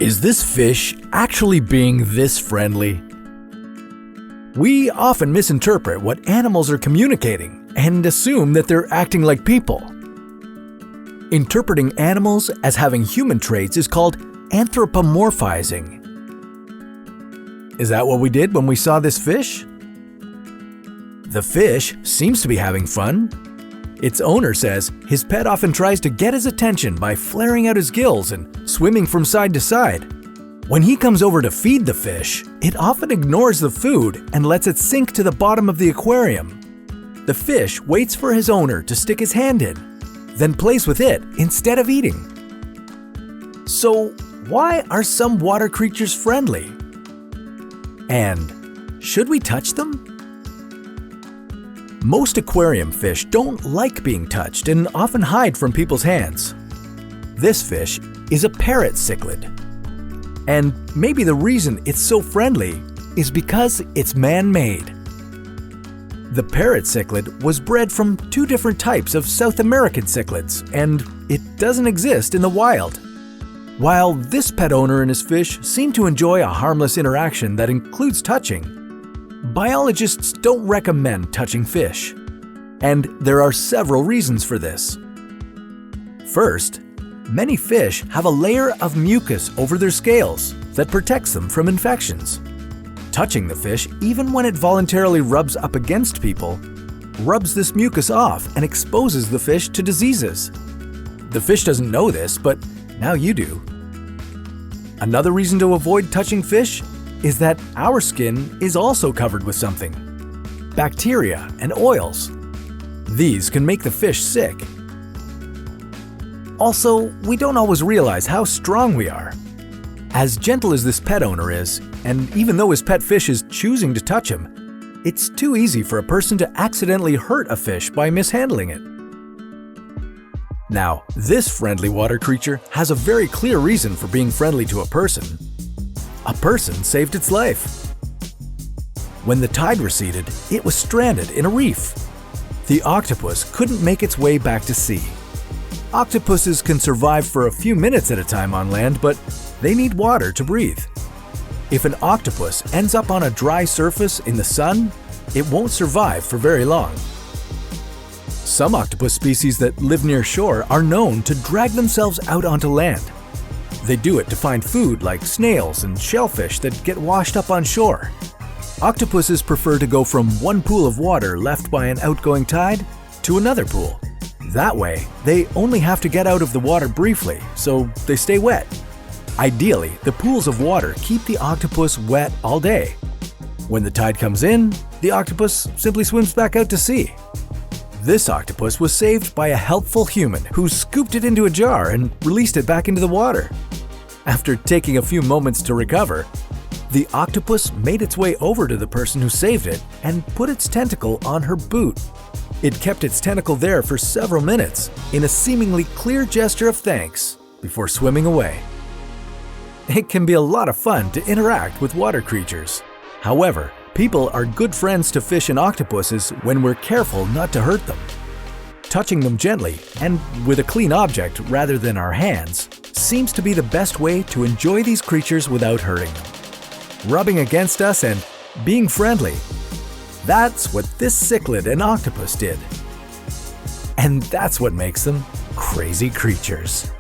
Is this fish actually being this friendly? We often misinterpret what animals are communicating and assume that they're acting like people. Interpreting animals as having human traits is called anthropomorphizing. Is that what we did when we saw this fish? The fish seems to be having fun. Its owner says his pet often tries to get his attention by flaring out his gills and swimming from side to side. When he comes over to feed the fish, it often ignores the food and lets it sink to the bottom of the aquarium. The fish waits for his owner to stick his hand in, then plays with it instead of eating. So, why are some water creatures friendly? And should we touch them? Most aquarium fish don't like being touched and often hide from people's hands. This fish is a parrot cichlid. And maybe the reason it's so friendly is because it's man-made. The parrot cichlid was bred from two different types of South American cichlids, and it doesn't exist in the wild. While this pet owner and his fish seem to enjoy a harmless interaction that includes touching, biologists don't recommend touching fish. And there are several reasons for this. First, many fish have a layer of mucus over their scales that protects them from infections. Touching the fish, even when it voluntarily rubs up against people, rubs this mucus off and exposes the fish to diseases. The fish doesn't know this, but now you do. Another reason to avoid touching fish is that our skin is also covered with something: bacteria and oils. These can make the fish sick. Also, we don't always realize how strong we are. As gentle as this pet owner is, and even though his pet fish is choosing to touch him, it's too easy for a person to accidentally hurt a fish by mishandling it. Now, this friendly water creature has a very clear reason for being friendly to a person. A person saved its life. When the tide receded, it was stranded in a reef. The octopus couldn't make its way back to sea. Octopuses can survive for a few minutes at a time on land, but they need water to breathe. If an octopus ends up on a dry surface in the sun, it won't survive for very long. Some octopus species that live near shore are known to drag themselves out onto land. They do it to find food like snails and shellfish that get washed up on shore. Octopuses prefer to go from one pool of water left by an outgoing tide to another pool. That way, they only have to get out of the water briefly, so they stay wet. Ideally, the pools of water keep the octopus wet all day. When the tide comes in, the octopus simply swims back out to sea. This octopus was saved by a helpful human who scooped it into a jar and released it back into the water. After taking a few moments to recover, the octopus made its way over to the person who saved it and put its tentacle on her boot. It kept its tentacle there for several minutes in a seemingly clear gesture of thanks before swimming away. It can be a lot of fun to interact with water creatures. However, people are good friends to fish and octopuses when we're careful not to hurt them. Touching them gently and with a clean object rather than our hands seems to be the best way to enjoy these creatures without hurting them. Rubbing against us and being friendly. That's what this cichlid and octopus did. And that's what makes them crazy creatures.